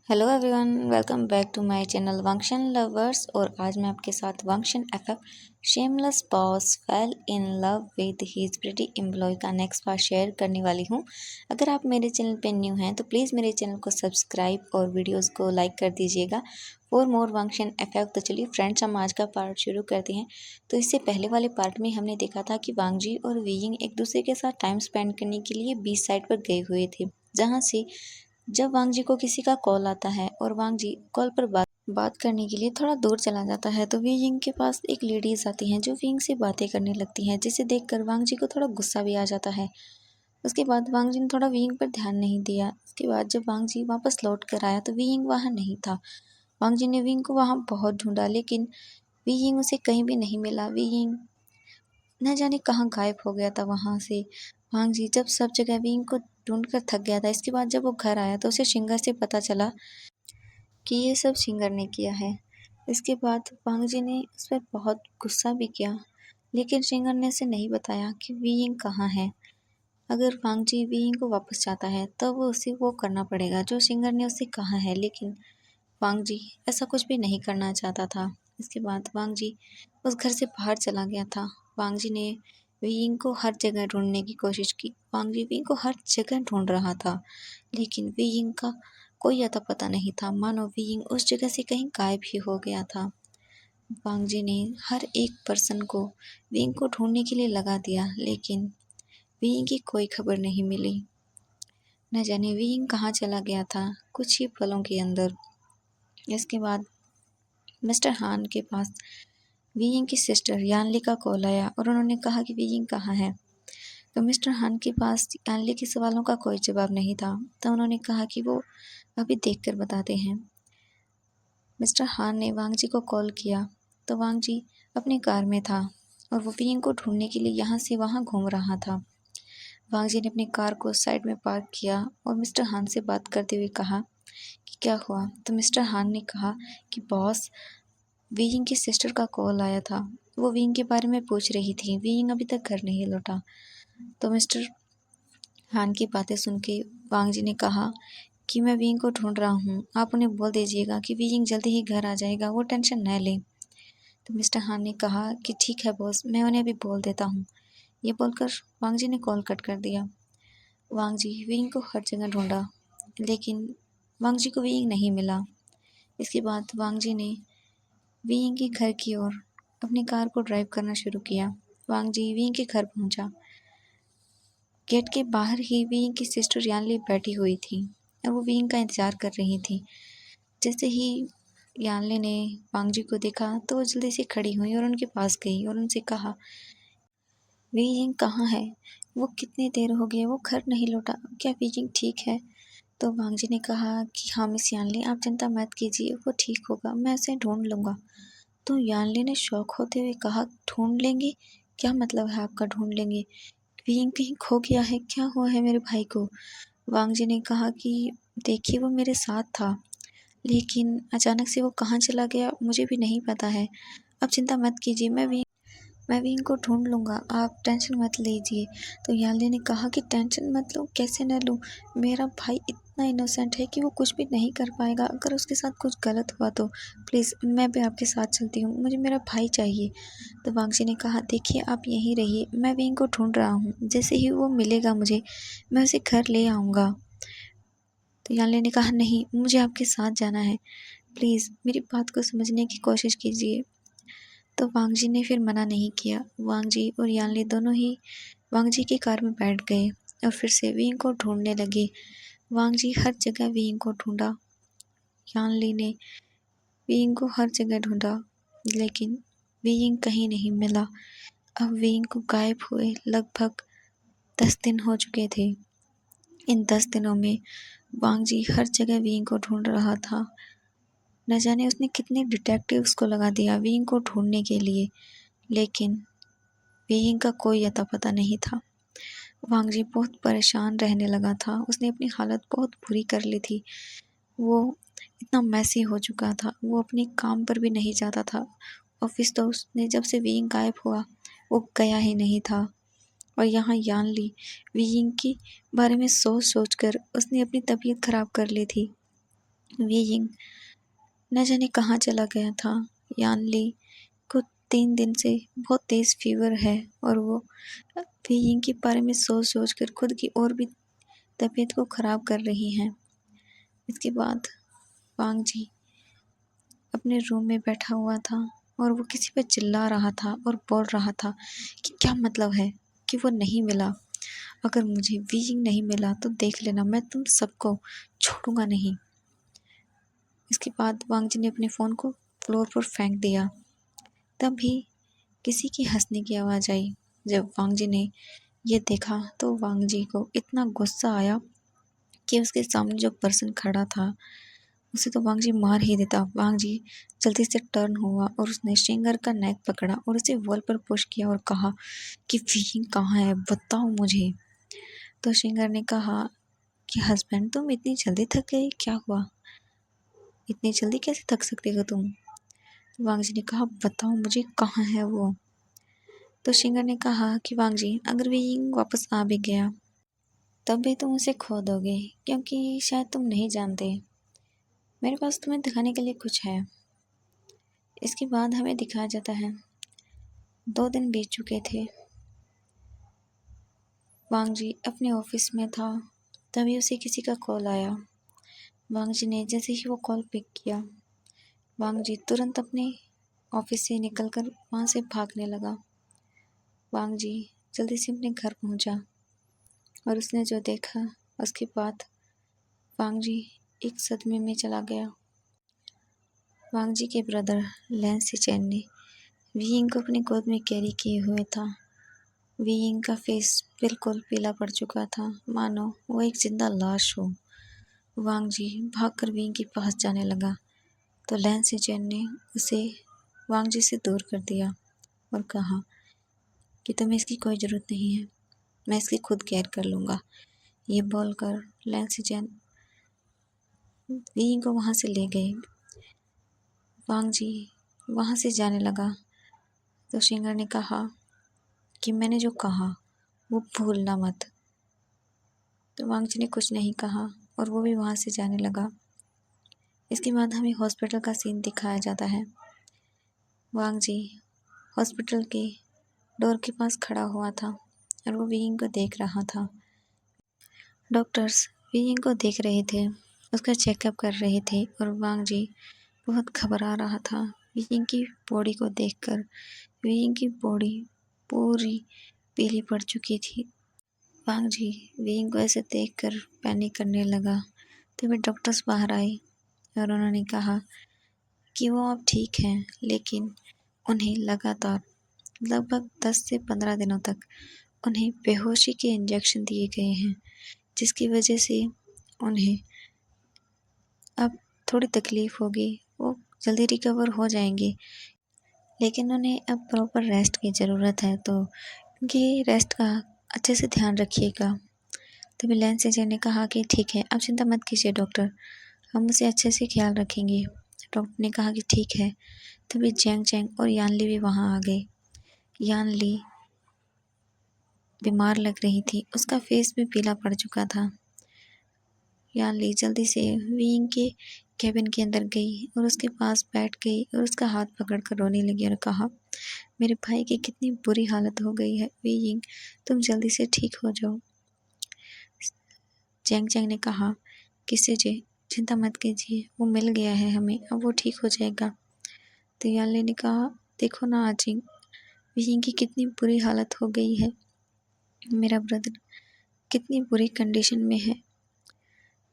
Hello everyone, welcome back to my channel वंक्शन lovers. और आज मैं आपके साथ वंक्शन FF shameless boss fell in love with his pretty employee का नेक्स्ट पार्ट शेयर करने वाली हूँ। अगर आप मेरे चैनल पे न्यू हैं तो प्लीज़ मेरे चैनल को सब्सक्राइब और वीडियोस को लाइक कर दीजिएगा फॉर मोर वंक्शन एफएफ। तो चलिए फ्रेंड्स, हम आज का पार्ट शुरू करते हैं। तो इससे पहले वाले पार्ट में हमने देखा था कि वांगजी और वीइंग एक दूसरे के साथ टाइम स्पेंड करने के लिए बीच साइड पर गए हुए थे, जहाँ से जब वांगजी को किसी का कॉल आता है और वांगजी कॉल पर बात करने के लिए थोड़ा दूर चला जाता है तो वीइंग के पास एक लेडीज आती हैं जो वीइंग से बातें करने लगती हैं, जिसे देखकर वांगजी को थोड़ा गुस्सा भी आ जाता है। उसके बाद वांगजी ने थोड़ा वीइंग पर ध्यान नहीं दिया। उसके बाद जब वांगजी वापस लौट कर आया तो वीइंग वहाँ नहीं था। वांगजी ने वीइंग को वहाँ बहुत ढूंढा, लेकिन वीइंग उसे कहीं भी नहीं मिला। वीइंग न जाने कहाँ गायब हो गया था वहाँ से। वांगजी जब सब जगह वीइंग को ढूंढकर थक गया था। इसके बाद जब वो घर आया तो उसे शिंगर से पता चला कि ये सब शिंगर ने किया है। इसके बाद वांगजी ने उस पर बहुत गुस्सा भी किया, लेकिन शिंगर ने उसे नहीं बताया कि वीइंग कहाँ है। अगर वांगजी वीइंग को वापस चाहता है तो उसे वो करना पड़ेगा जो शिंगर ने उसे कहा है, लेकिन वांगजी ऐसा कुछ भी नहीं करना चाहता था। इसके बाद वांगजी उस घर से बाहर चला गया था। वांगजी ने वीइंग को हर जगह ढूंढने की कोशिश की। वांगजी वीइंग को हर जगह ढूंढ रहा था, लेकिन वीइंग का कोई अता पता नहीं था। मानो वीइंग उस जगह से कहीं गायब ही हो गया था। वांगजी ने हर एक पर्सन को वीइंग को ढूंढने के लिए लगा दिया, लेकिन वीइंग की कोई खबर नहीं मिली। न जाने वीइंग कहाँ चला गया था कुछ ही पलों के अंदर। इसके बाद मिस्टर हान के पास वीइंग की सिस्टर यानली का कॉल आया और उन्होंने कहा कि वीइंग कहाँ है। तो मिस्टर हान के पास यानली के सवालों का कोई जवाब नहीं था, तो उन्होंने कहा कि वो अभी देखकर बताते हैं। मिस्टर हान ने वांगजी को कॉल किया तो वांगजी अपनी कार में था और वो वीइंग को ढूंढने के लिए यहाँ से वहाँ घूम रहा था। वांगजी ने अपनी कार को साइड में पार्क किया और मिस्टर हान से बात करते हुए कहा कि क्या हुआ। तो मिस्टर हान ने कहा कि बॉस, वीइंग की सिस्टर का कॉल आया था। वो वीइंग के बारे में पूछ रही थी। वीइंग अभी तक घर नहीं लौटा। तो मिस्टर हान की बातें सुन के वांगजी ने कहा कि मैं वीइंग को ढूंढ रहा हूँ, आप उन्हें बोल दीजिएगा कि वीइंग जल्दी ही घर आ जाएगा, वो टेंशन न लें। तो मिस्टर हान ने कहा कि ठीक है बॉस, मैं उन्हें भी बोल देता हूँ। ये बोलकर वांगजी ने कॉल कट कर दिया। वांगजी वीइंग को हर जगह ढूंढा, लेकिन वांगजी को वीइंग नहीं मिला। इसके बाद वांगजी ने वीइंग के घर की ओर अपनी कार को ड्राइव करना शुरू किया। वांगजी वीइंग के घर पहुंचा। गेट के बाहर ही वीइंग की सिस्टर यानली बैठी हुई थी और वो वीइंग का इंतजार कर रही थी। जैसे ही यानली ने वांगजी को देखा तो वो जल्दी से खड़ी हुई और उनके पास गई और उनसे कहा, वीइंग कहाँ है? वो कितनी देर हो गई, वो घर नहीं लौटा, क्या वीइंग ठीक है? तो वांगजी ने कहा कि हाँ मिस यानली, आप चिंता मत कीजिए, वो ठीक होगा, मैं उसे ढूंढ लूँगा। तो यानली ने शौक होते हुए कहा, ढूंढ लेंगे? क्या मतलब है आपका ढूंढ लेंगे? वीइंग कहीं खो गया है? क्या हुआ है मेरे भाई को? वांगजी ने कहा कि देखिए, वो मेरे साथ था, लेकिन अचानक से वो कहाँ चला गया मुझे भी नहीं पता है। आप चिंता मत कीजिए, मैं वीइंग को ढूंढ लूँगा, आप टेंशन मत लीजिए। तो यानली ने कहा कि टेंशन मत लो, कैसे न लूँ, मेरा भाई इतना इनोसेंट है कि वो कुछ भी नहीं कर पाएगा। अगर उसके साथ कुछ गलत हुआ तो प्लीज़ मैं भी आपके साथ चलती हूँ, मुझे मेरा भाई चाहिए। तो वांगजी ने कहा, देखिए आप यहीं रहिए, मैं वीइंग को ढूंढ रहा हूँ, जैसे ही वो मिलेगा मुझे, मैं उसे घर ले आऊँगा। तो यानली ने कहा, नहीं, मुझे आपके साथ जाना है, प्लीज़ मेरी बात को समझने की कोशिश कीजिए। तो वांगजी ने फिर मना नहीं किया। वांगजी और यानली दोनों ही वांगजी की कार में बैठ गए और फिर से वीइंग को ढूंढने लगे। वांगजी हर जगह वीइंग को ढूंढा। यानली ने वीइंग को हर जगह ढूंढा, लेकिन वीइंग कहीं नहीं मिला। अब वीइंग को गायब हुए लगभग 10 दिन हो चुके थे। इन 10 दिनों में वांगजी हर जगह वीइंग को ढूंढ रहा था। न जाने उसने कितने डिटेक्टिव्स को लगा दिया वीइंग को ढूंढने के लिए, लेकिन वीइंग का कोई अता पता नहीं था। वांगजी बहुत परेशान रहने लगा था। उसने अपनी हालत बहुत बुरी कर ली थी। वो इतना मैसी हो चुका था, वो अपने काम पर भी नहीं जाता था। ऑफिस तो उसने जब से वीइंग गायब हुआ वो गया ही नहीं था। और यहाँ यानली वीइंग के बारे में सोच सोच कर उसने अपनी तबीयत खराब कर ली थी। वी यिंग न जाने कहाँ चला गया था। यान ली को 3 दिन से बहुत तेज़ फीवर है और वो वी यिंग के बारे में सोच सोच कर खुद की और भी तबीयत को ख़राब कर रही हैं। इसके बाद वांग जी अपने रूम में बैठा हुआ था और वो किसी पे चिल्ला रहा था और बोल रहा था कि क्या मतलब है कि वो नहीं मिला। अगर मुझे वी यिंग नहीं मिला तो देख लेना, मैं तुम सबको छोड़ूंगा नहीं। इसके बाद वांग जी ने अपने फ़ोन को फ्लोर पर फेंक दिया। तभी किसी की हंसने की आवाज़ आई। जब वांग जी ने ये देखा तो वांग जी को इतना गुस्सा आया कि उसके सामने जो पर्सन खड़ा था उसे तो वांग जी मार ही देता। वांग जी जल्दी से टर्न हुआ और उसने शिंगर का नेक पकड़ा और उसे वॉल पर पुश किया और कहा कि वी कहाँ है, बताओ मुझे। तो शिंगर ने कहा कि हस्बैंड, तुम इतनी जल्दी थक गई, क्या हुआ, इतनी जल्दी कैसे थक सकती हो तुम। तो वांग जी ने कहा बताओ मुझे कहाँ है वो। तो शिंगर ने कहा कि वांग जी, अगर वी वापस आ भी गया तब भी तुम उसे खो दोगे, क्योंकि शायद तुम नहीं जानते मेरे पास तुम्हें दिखाने के लिए कुछ है। इसके बाद हमें दिखाया जाता है 2 दिन बीत चुके थे। वांग जी अपने ऑफिस में था, तभी उसे किसी का कॉल आया। वांग जी ने जैसे ही वो कॉल पिक किया, वांग जी तुरंत अपने ऑफिस से निकलकर वहाँ से भागने लगा। वांग जी जल्दी से अपने घर पहुँचा और उसने जो देखा उसके बाद वांग जी एक सदमे में चला गया। वांग जी के ब्रदर लैन सिचेन ने वी यिंग को अपनी गोद में कैरी किए हुए था। वी यिंग का फेस बिल्कुल पीला पड़ चुका था, मानो वो एक जिंदा लाश हो। वांग जी भागकर वी यिंग के पास जाने लगा तो लैन सिचेन ने उसे वांग जी से दूर कर दिया और कहा कि तुम्हें इसकी कोई ज़रूरत नहीं है, मैं इसकी खुद केयर कर लूँगा। ये बोलकर लैन सिचेन वी यिंग को वहाँ से ले गए। वांग जी वहाँ से जाने लगा तो शिंगर ने कहा कि मैंने जो कहा वो भूलना मत। तो वांग जी ने कुछ नहीं कहा और वो भी वहाँ से जाने लगा। इसके बाद हमें हॉस्पिटल का सीन दिखाया जाता है। वांग जी हॉस्पिटल के डोर के पास खड़ा हुआ था और वो वीइंग को देख रहा था। डॉक्टर्स वीइंग को देख रहे थे, उसका चेकअप कर रहे थे और वांग जी बहुत घबरा रहा था वीइंग की बॉडी को देखकर। वीइंग की बॉडी पूरी पीली पड़ चुकी थी। वांग जी वीइंग को ऐसे देखकर पैनिक करने लगा। तभी डॉक्टर्स बाहर आए और उन्होंने कहा कि वो अब ठीक हैं, लेकिन उन्हें लगातार लगभग 10 से 15 दिनों तक उन्हें बेहोशी के इंजेक्शन दिए गए हैं, जिसकी वजह से उन्हें अब थोड़ी तकलीफ़ होगी। वो जल्दी रिकवर हो जाएंगे, लेकिन उन्हें अब प्रॉपर रेस्ट की ज़रूरत है, तो उनकी रेस्ट का अच्छे से ध्यान रखिएगा। तभी लैन सेजर ने कहा कि ठीक है, आप चिंता मत कीजिए डॉक्टर, हम उसे अच्छे से ख्याल रखेंगे। डॉक्टर ने कहा कि ठीक है। तभी जैंग चैंग और यान ली भी वहाँ आ गए। यान ली बीमार लग रही थी, उसका फेस भी पीला पड़ चुका था। यान ली जल्दी से विंग के कैबिन के अंदर गई और उसके पास बैठ गई और उसका हाथ पकड़कर रोने लगी और कहा, मेरे भाई की कितनी बुरी हालत हो गई है विंग, तुम जल्दी से ठीक हो जाओ। जैंग चैंग ने कहा, किससे जे, चिंता मत कीजिए, वो मिल गया है हमें, अब वो ठीक हो जाएगा। तो यान ली ने कहा, देखो ना आजिंग, विंग की कितनी बुरी हालत हो गई है, मेरा ब्रदर कितनी बुरी कंडीशन में है।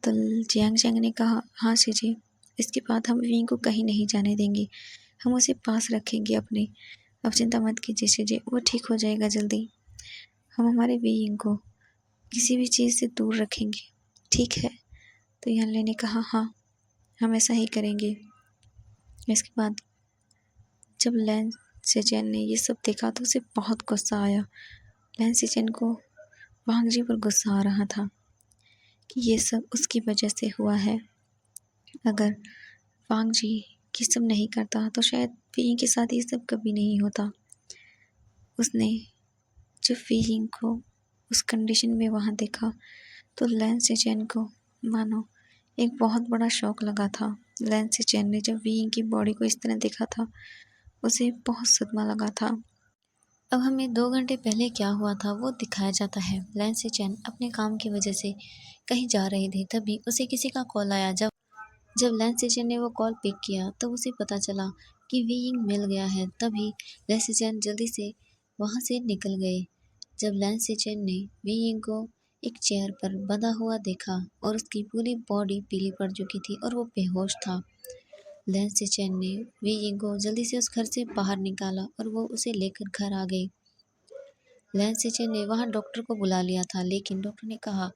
तो जियांग चैंग ने कहा, हाँ शीजी, इसके बाद हम विंग को कहीं नहीं जाने देंगे, हम उसे पास रखेंगे अपने। अब चिंता मत कीजिए शीजी, वो ठीक हो जाएगा जल्दी। हम हमारे विंग को किसी भी चीज़ से दूर रखेंगे, ठीक है। तो यानले ने कहा, हाँ हम ऐसा ही करेंगे। इसके बाद जब लैन सेचेन ने ये सब देखा तो उसे बहुत गुस्सा आया। लैन सेचेन को वांग जी पर गुस्सा आ रहा था कि ये सब उसकी वजह से हुआ है। अगर वांग जी ये सब नहीं करता तो शायद फीइंग के साथ ये सब कभी नहीं होता। उसने जब फीइंग को उस कंडीशन में वहाँ देखा तो लैन सेचेन को मानो एक बहुत बड़ा शौक लगा था। लैंसी चैन ने जब वी की बॉडी को इस तरह देखा था, उसे बहुत सदमा लगा था। अब हमें 2 घंटे पहले क्या हुआ था वो दिखाया जाता है। लैंसी चैन अपने काम की वजह से कहीं जा रही थी, तभी उसे किसी का कॉल आया। जब जब लैंसी चैन ने वो कॉल पिक किया तो उसे पता चला कि वी यिंग मिल गया है। तभी लैंसी चैन जल्दी से वहाँ से निकल गए। जब लैंसी चैन ने वी यिंग को एक चेयर पर बंधा हुआ देखा और उसकी पूरी बॉडी पीली पड़ चुकी थी और वो बेहोश था। लैंसी चैन ने वी यिंग को जल्दी से उस घर से बाहर निकाला और वो उसे लेकर घर आ गई। लैंसी चैन ने वहाँ डॉक्टर को बुला लिया था, लेकिन डॉक्टर ने कहा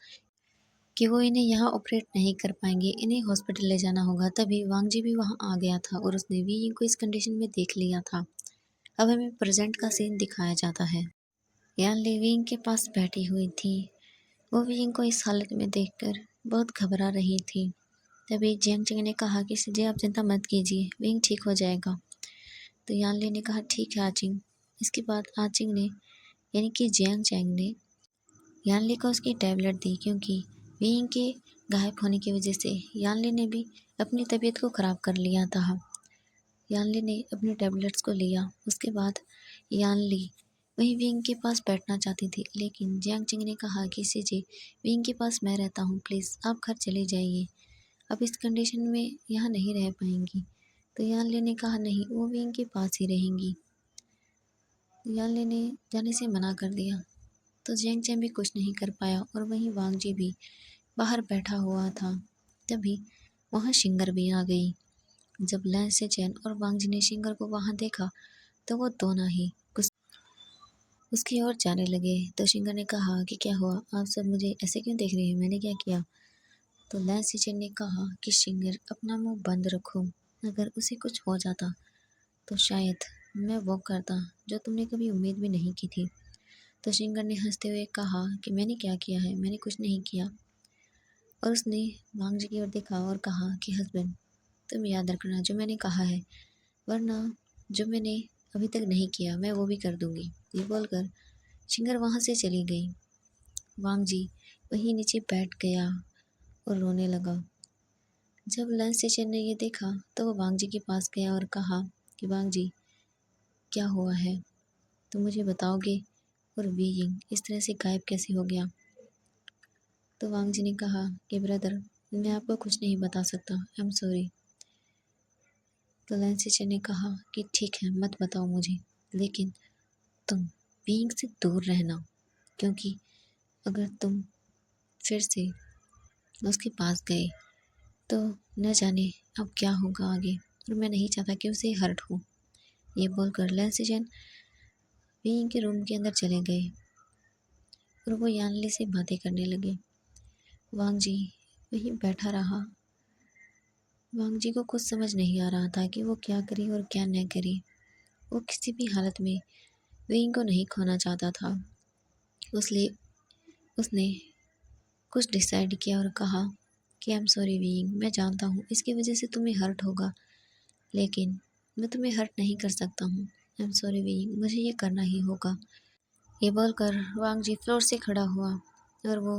कि वो इन्हें यहाँ ऑपरेट नहीं कर पाएंगे, इन्हें हॉस्पिटल ले जाना होगा। तभी वांग जी भी वहाँ आ गया था और उसने वी यिंग को इस कंडीशन में देख लिया था। अब हमें प्रेजेंट का सीन दिखाया जाता है। यान ली वी यिंग के पास बैठी हुई थी। वो वी यिंग को इस हालत में देखकर बहुत घबरा रही थी। तभी जियांग चेंग ने कहा कि जी आप चिंता मत कीजिए, वी यिंग ठीक हो जाएगा। तो यान ली ने कहा ठीक है आचिंग। इसके बाद आचिंग ने यानी कि जियांग चैंग ने यानली को उसकी टैबलेट दी, क्योंकि विंग के गायब होने की वजह से यानली ने भी अपनी तबीयत को ख़राब कर लिया था। यानली ने अपनी टैबलेट्स को लिया। उसके बाद यानली वहीं विंग के पास बैठना चाहती थी, लेकिन जियांग चिंग ने कहा कि सीजे विंग के पास मैं रहता हूँ, प्लीज़ आप घर चले जाइए, अब इस कंडीशन में यहाँ नहीं रह पाएंगी। तो यानली ने कहा नहीं, वो विंग के पास ही रहेंगी। यानली ने जाने से मना कर दिया। तो जियांग चैन भी कुछ नहीं कर पाया और वहीं वांग जी भी बाहर बैठा हुआ था। तभी वहाँ शिंगर भी आ गई। जब लैंसी चैन और वांग जी ने शिंगर को वहाँ देखा तो वो दोनों ही कुछ उसकी ओर जाने लगे। तो शिंगर ने कहा कि क्या हुआ, आप सब मुझे ऐसे क्यों देख रहे हैं, मैंने क्या किया। तो लैंसी चैन ने कहा कि शिंगर अपना मुंह बंद रखो, अगर उसे कुछ हो जाता तो शायद मैं वो करता जो तुमने कभी उम्मीद भी नहीं की थी। तो शिंगर ने हंसते हुए कहा कि मैंने क्या किया है, मैंने कुछ नहीं किया। और उसने वांग जी की ओर देखा और कहा कि हस्बैंड तुम याद रखना जो मैंने कहा है, वरना जो मैंने अभी तक नहीं किया मैं वो भी कर दूंगी। ये बोलकर शिंगर वहाँ से चली गई। वांग जी वहीं नीचे बैठ गया और रोने लगा। जब लैंसी चैन ने ये देखा तो वो वांग जी के पास गया और कहा कि वांग जी क्या हुआ है, तुम मुझे बताओगे, और वी यिंग इस तरह से गायब कैसे हो गया। तो वांग जी ने कहा कि ब्रदर मैं आपको कुछ नहीं बता सकता, आई एम सॉरी। तो लैंसी चैन ने कहा कि ठीक है मत बताओ मुझे, लेकिन तुम बीइंग से दूर रहना, क्योंकि अगर तुम फिर से उसके पास गए तो न जाने अब क्या होगा आगे, और मैं नहीं चाहता कि उसे हर्ट हो। ये बोलकर लैंसी चैन बीइंग के रूम के अंदर चले गए और वो यानली से बातें करने लगे। वांग जी वहीं बैठा रहा। वांग जी को कुछ समझ नहीं आ रहा था कि वो क्या करे और क्या न करे। वो किसी भी हालत में विंग को नहीं खोना चाहता था, इसलिए उसने कुछ डिसाइड किया और कहा कि आई एम सॉरी विंग, मैं जानता हूँ इसकी वजह से तुम्हें हर्ट होगा, लेकिन मैं तुम्हें हर्ट नहीं कर सकता हूँ। आई एम सॉरी विंग, मुझे ये करना ही होगा। ये बोलकर वांग जी फ्लोर से खड़ा हुआ और वो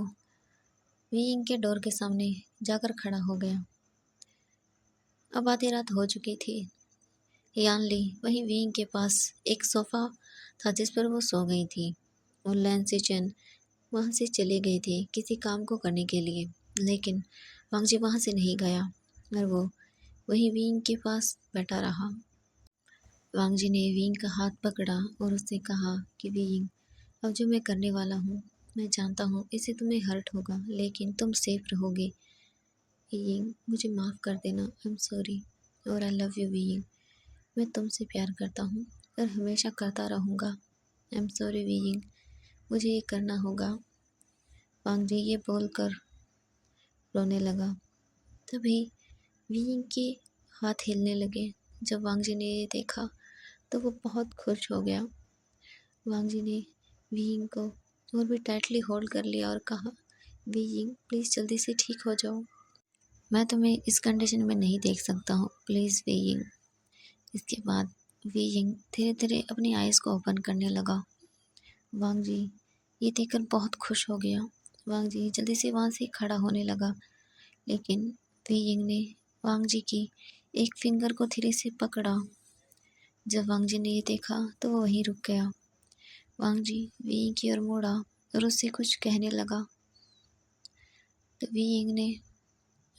विंग के डोर के सामने जाकर खड़ा हो गया। अब आधी रात हो चुकी थी। यानली वहीं विंग के पास एक सोफ़ा था जिस पर वो सो गई थी, और लैंसी चैन वहाँ से चले गए थे किसी काम को करने के लिए, लेकिन वांग जी वहाँ से नहीं गया और वो वहीं विंग के पास बैठा रहा। वांग जी ने विंग का हाथ पकड़ा और उससे कहा कि विंग, अब जो मैं करने वाला हूँ मैं जानता हूँ इससे तुम्हें हर्ट होगा, लेकिन तुम सेफ रहोगे। विंग मुझे माफ़ कर देना, आई एम सॉरी और आई लव यू विंग, मैं तुमसे प्यार करता हूँ और हमेशा करता रहूँगा। आई एम सॉरी विंग, मुझे ये करना होगा। वांग जी ये बोलकर रोने लगा। तभी विंग के हाथ हिलने लगे। जब वांग जी ने ये देखा तो वो बहुत खुश हो गया। वांग जी ने विंग को और भी टाइटली होल्ड कर लिया और कहा, विंग प्लीज़ जल्दी से ठीक हो जाओ, मैं तुम्हें इस कंडीशन में नहीं देख सकता हूँ, प्लीज़ विंग। इसके बाद विंग धीरे धीरे अपनी आइज़ को ओपन करने लगा। वांग जी ये देखकर बहुत खुश हो गया। वांग जी जल्दी से वहाँ से खड़ा होने लगा, लेकिन वी यिंग ने वांग जी की एक फिंगर को धीरे से पकड़ा। जब वांग जी ने ये देखा तो वो वहीं रुक गया। वांग जी वी यिंग की ओर मुड़ा और उससे कुछ कहने लगा, तो वी यिंग ने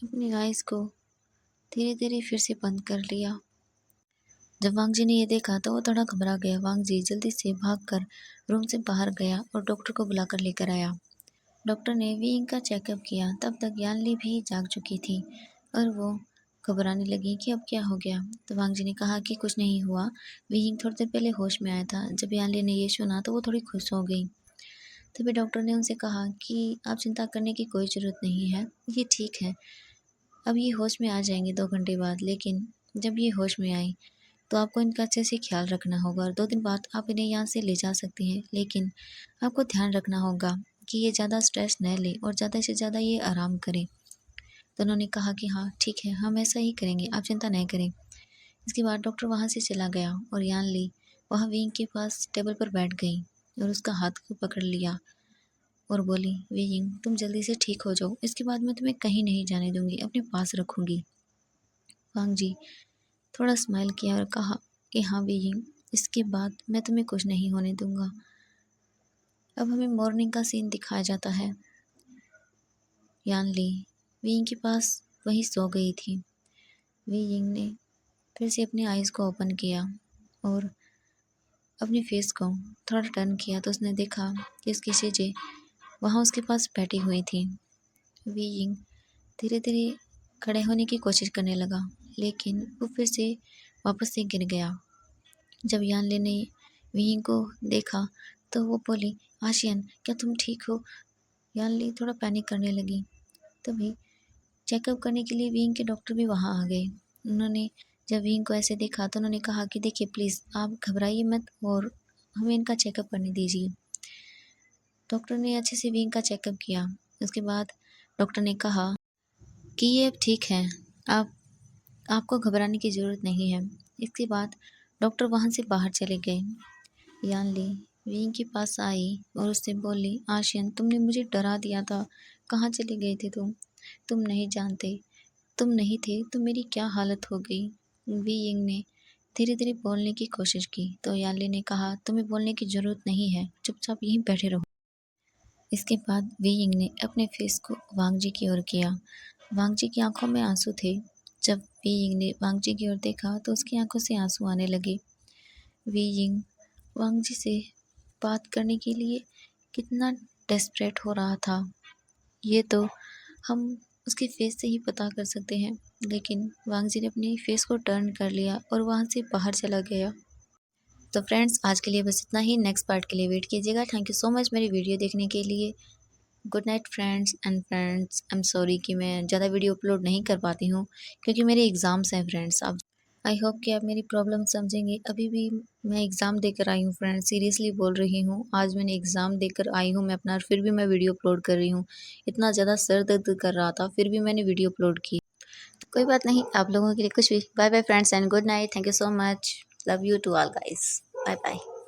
अपनी आइज़ को धीरे धीरे फिर से बंद कर लिया। जब वांग जी ने ये देखा तो वो थोड़ा घबरा गया। वांग जी जल्दी से भागकर रूम से बाहर गया और डॉक्टर को बुलाकर लेकर आया। डॉक्टर ने वी यिंग का चेकअप किया। तब तक यानली भी जाग चुकी थी और वो घबराने लगी कि अब क्या हो गया। तो वांग जी ने कहा कि कुछ नहीं हुआ, वी यिंग थोड़ी देर पहले होश में आया था। जब यानली ने ये सुना तो वो थोड़ी खुश हो गई। तभी डॉक्टर ने उनसे कहा कि आप चिंता करने की कोई ज़रूरत नहीं है, ये ठीक है, अब ये होश में आ जाएंगे 2 घंटे बाद। लेकिन जब ये होश में आए तो आपको इनका अच्छे से ख्याल रखना होगा और 2 दिन बाद आप इन्हें यहाँ से ले जा सकती हैं। लेकिन आपको ध्यान रखना होगा कि ये ज़्यादा स्ट्रेस न ले और ज़्यादा से ज़्यादा ये आराम करें। तो उन्होंने कहा कि हाँ ठीक है, हम ऐसा ही करेंगे, आप चिंता नहीं करें। इसके बाद डॉक्टर वहाँ से चला गया और यानली वहाँ विंग के पास टेबल पर बैठ गई और उसका हाथ को पकड़ लिया और बोली, वी यिंग तुम जल्दी से ठीक हो जाओ, इसके बाद मैं तुम्हें कहीं नहीं जाने दूंगी, अपने पास रखूंगी। वांग जी थोड़ा स्माइल किया और कहा कि हाँ वी यिंग, इसके बाद मैं तुम्हें कुछ नहीं होने दूंगा। अब हमें मॉर्निंग का सीन दिखाया जाता है। यानली वी यिंग के पास वहीं सो गई थी। वी यिंग ने फिर से अपनी आइज़ को ओपन किया और अपने फेस को थोड़ा टर्न किया तो उसने देखा कि उसकी चीज़ें वहाँ उसके पास बैठी हुई थी। वी यिंग धीरे धीरे खड़े होने की कोशिश करने लगा, लेकिन वो फिर से वापस से गिर गया। जब यानले ने वी यिंग को देखा तो वो बोली, आशियन क्या तुम ठीक हो? यानली थोड़ा पैनिक करने लगी। तभी चेकअप करने के लिए वी यिंग के डॉक्टर भी वहाँ आ गए। उन्होंने जब वी यिंग को ऐसे देखा तो उन्होंने कहा कि देखिए प्लीज़ आप घबराइए मत और हमें इनका चेकअप करने दीजिए। डॉक्टर ने अच्छे से वी यिंग का चेकअप किया। उसके बाद डॉक्टर ने कहा कि ये अब ठीक है, आपको घबराने की ज़रूरत नहीं है। इसके बाद डॉक्टर वहाँ से बाहर चले गए। यानली वी यिंग के पास आई और उससे बोली, आशियन तुमने मुझे डरा दिया था, कहाँ चले गए थे तुम नहीं जानते, तुम नहीं थे तो मेरी क्या हालत हो गई। वी यिंग ने धीरे धीरे बोलने की कोशिश की तो यानली ने कहा, तुम्हें बोलने की ज़रूरत नहीं है, चुपचाप यहीं बैठे रहो। इसके बाद वी यिंग ने अपने फेस को वांग जी की ओर किया। वांग जी की आंखों में आंसू थे। जब वी यिंग ने वांग जी की ओर देखा तो उसकी आंखों से आंसू आने लगे। वी यिंग वांग जी से बात करने के लिए कितना डेस्परेट हो रहा था, ये तो हम उसके फेस से ही पता कर सकते हैं। लेकिन वांग जी ने अपने फेस को टर्न कर लिया और वहाँ से बाहर चला गया। तो फ्रेंड्स आज के लिए बस इतना ही, नेक्स्ट पार्ट के लिए वेट कीजिएगा। थैंक यू सो मच मेरी वीडियो देखने के लिए। Good night friends and friends, I am sorry कि मैं ज़्यादा वीडियो अपलोड नहीं कर पाती हूँ क्योंकि मेरे एग्ज़ाम्स हैं फ्रेंड्स। अब आई होप कि आप मेरी प्रॉब्लम समझेंगे। अभी भी मैं एग्ज़ाम देकर आई हूँ फ्रेंड्स, सीरियसली बोल रही हूँ। आज मैंने एग्ज़ाम देकर आई हूँ मैं अपना, और फिर भी मैं वीडियो अपलोड कर रही हूँ। इतना ज़्यादा सर दर्द कर रहा था फिर भी मैंने वीडियो अपलोड की। तो कोई बात नहीं, आप लोगों के लिए कुछ भी। Bye bye friends and good night. Thank you so much. Love you to all guys. Bye bye.